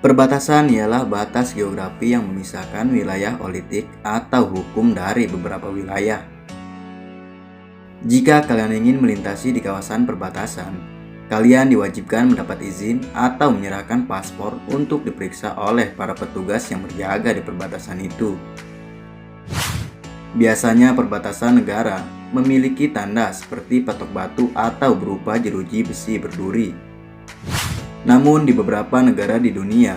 Perbatasan ialah batas geografi yang memisahkan wilayah politik atau hukum dari beberapa wilayah. Jika kalian ingin melintasi di kawasan perbatasan, kalian diwajibkan mendapat izin atau menyerahkan paspor untuk diperiksa oleh para petugas yang berjaga di perbatasan itu. Biasanya perbatasan negara memiliki tanda seperti patok batu atau berupa jeruji besi berduri. Namun di beberapa negara di dunia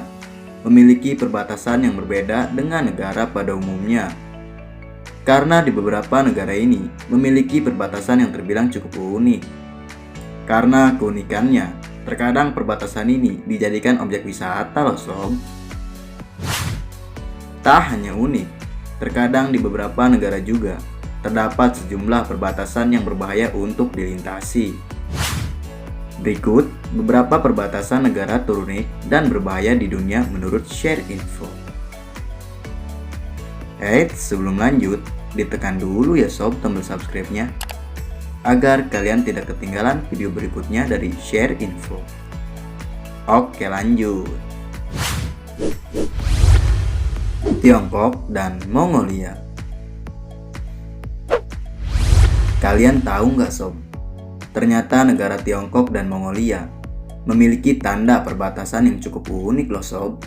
memiliki perbatasan yang berbeda dengan negara pada umumnya. Karena di beberapa negara ini memiliki perbatasan yang terbilang cukup unik. Karena keunikannya, terkadang perbatasan ini dijadikan objek wisata loh sob. Tak hanya unik, terkadang di beberapa negara juga terdapat sejumlah perbatasan yang berbahaya untuk dilintasi. Berikut beberapa perbatasan negara terunik dan berbahaya di dunia menurut ShareInfo. Sebelum lanjut, ditekan dulu ya sob tombol subscribe-nya agar kalian tidak ketinggalan video berikutnya dari ShareInfo. Oke, lanjut. Tiongkok dan Mongolia. Kalian tahu nggak sob? Ternyata negara Tiongkok dan Mongolia memiliki tanda perbatasan yang cukup unik loh sob.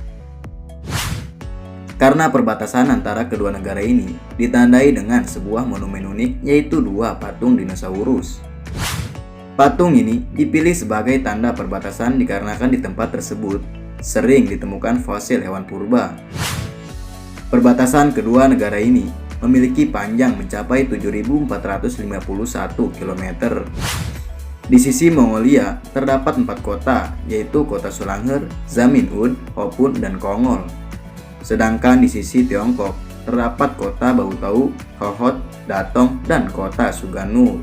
Karena perbatasan antara kedua negara ini ditandai dengan sebuah monumen unik, yaitu dua patung dinosaurus. Patung ini dipilih sebagai tanda perbatasan dikarenakan di tempat tersebut sering ditemukan fosil hewan purba. Perbatasan kedua negara ini memiliki panjang mencapai 7.451 km. Di sisi Mongolia terdapat 4 kota, yaitu kota Sulangher, Zaminhud, Hopun, dan Kongol. Sedangkan di sisi Tiongkok terdapat kota Bautau, Hohhot, Datong, dan kota Suganur.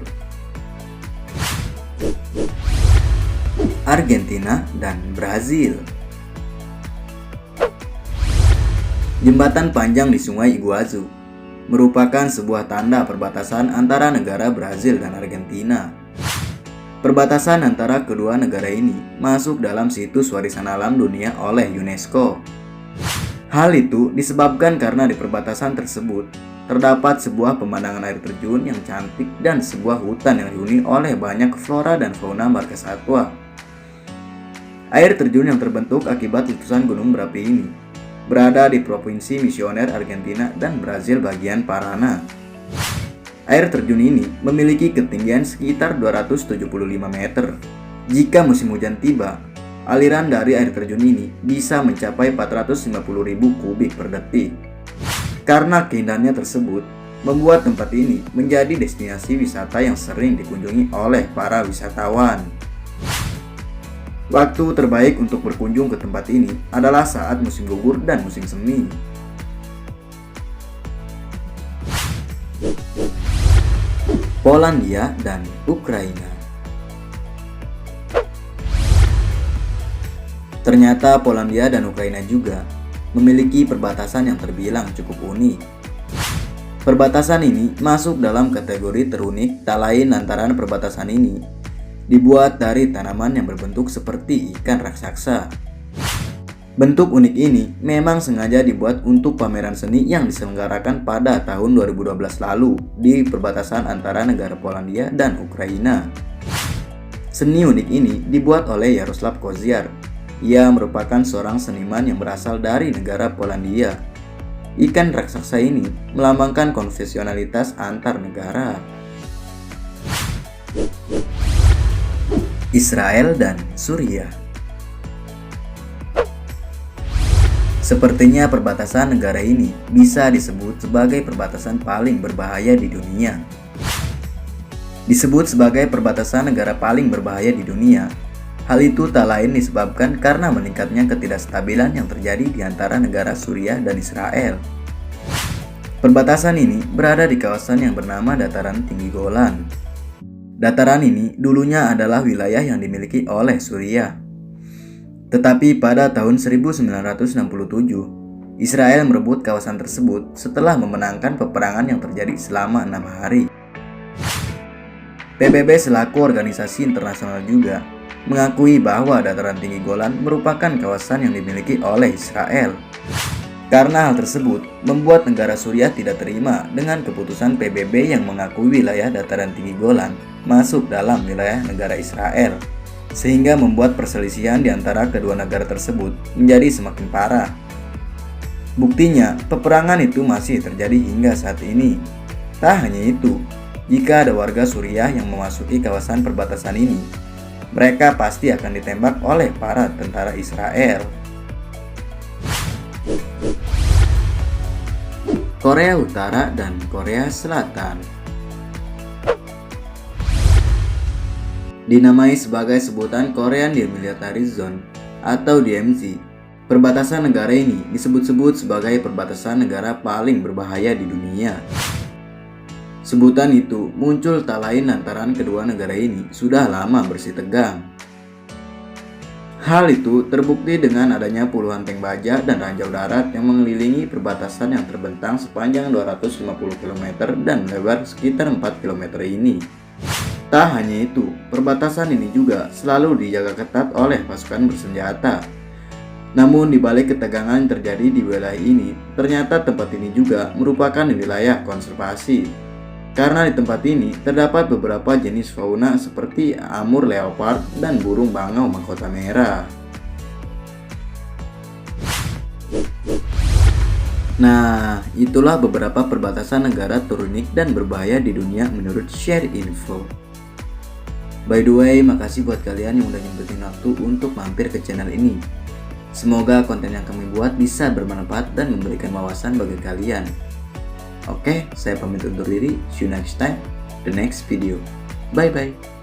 Argentina dan Brazil. Jembatan panjang di Sungai Iguazu merupakan sebuah tanda perbatasan antara negara Brazil dan Argentina. Perbatasan antara kedua negara ini masuk dalam situs warisan alam dunia oleh UNESCO. Hal itu disebabkan karena di perbatasan tersebut terdapat sebuah pemandangan air terjun yang cantik dan sebuah hutan yang dihuni oleh banyak flora dan fauna margasatwa. Air terjun yang terbentuk akibat letusan gunung berapi ini berada di Provinsi Misioner Argentina dan Brazil bagian Paraná. Air terjun ini memiliki ketinggian sekitar 275 meter. Jika musim hujan tiba, aliran dari air terjun ini bisa mencapai 450.000 kubik per detik. Karena keindahannya tersebut, membuat tempat ini menjadi destinasi wisata yang sering dikunjungi oleh para wisatawan. Waktu terbaik untuk berkunjung ke tempat ini adalah saat musim gugur dan musim semi. Polandia dan Ukraina. Ternyata Polandia dan Ukraina juga memiliki perbatasan yang terbilang cukup unik. Perbatasan ini masuk dalam kategori terunik, tak lain lantaran perbatasan ini dibuat dari tanaman yang berbentuk seperti ikan raksasa. Bentuk unik ini memang sengaja dibuat untuk pameran seni yang diselenggarakan pada tahun 2012 lalu di perbatasan antara negara Polandia dan Ukraina. Seni unik ini dibuat oleh Jaroslav Koziar. Ia merupakan seorang seniman yang berasal dari negara Polandia. Ikan raksasa ini melambangkan konvensionalitas antar negara. Israel dan Suriah. Sepertinya perbatasan negara ini bisa disebut sebagai perbatasan paling berbahaya di dunia. Disebut sebagai perbatasan negara paling berbahaya di dunia. Hal itu tak lain disebabkan karena meningkatnya ketidakstabilan yang terjadi di antara negara Suriah dan Israel. Perbatasan ini berada di kawasan yang bernama Dataran Tinggi Golan. Dataran ini dulunya adalah wilayah yang dimiliki oleh Suriah. Tetapi pada tahun 1967, Israel merebut kawasan tersebut setelah memenangkan peperangan yang terjadi selama 6 hari. PBB selaku organisasi internasional juga mengakui bahwa dataran tinggi Golan merupakan kawasan yang dimiliki oleh Israel. Karena hal tersebut membuat negara Suriah tidak terima dengan keputusan PBB yang mengakui wilayah dataran tinggi Golan masuk dalam wilayah negara Israel, sehingga membuat perselisihan di antara kedua negara tersebut menjadi semakin parah. Buktinya, peperangan itu masih terjadi hingga saat ini. Tak hanya itu, jika ada warga Suriah yang memasuki kawasan perbatasan ini, mereka pasti akan ditembak oleh para tentara Israel. Korea Utara dan Korea Selatan dinamai sebagai sebutan Korean Demilitarized Zone atau DMZ. Perbatasan negara ini disebut-sebut sebagai perbatasan negara paling berbahaya di dunia. Sebutan itu muncul tak lain lantaran kedua negara ini sudah lama bersitegang. Hal itu terbukti dengan adanya puluhan tank baja dan ranjau darat yang mengelilingi perbatasan yang terbentang sepanjang 250 km dan lebar sekitar 4 km ini. Tak hanya itu, perbatasan ini juga selalu dijaga ketat oleh pasukan bersenjata. Namun di balik ketegangan yang terjadi di wilayah ini, ternyata tempat ini juga merupakan wilayah konservasi. Karena di tempat ini terdapat beberapa jenis fauna seperti amur leopard dan burung bangau mahkota merah. Nah, itulah beberapa perbatasan negara terunik dan berbahaya di dunia menurut Share Info. By the way, makasih buat kalian yang udah nyempetin waktu untuk mampir ke channel ini. Semoga konten yang kami buat bisa bermanfaat dan memberikan wawasan bagi kalian. Oke, saya pamit undur diri. See you next time, the next video. Bye bye.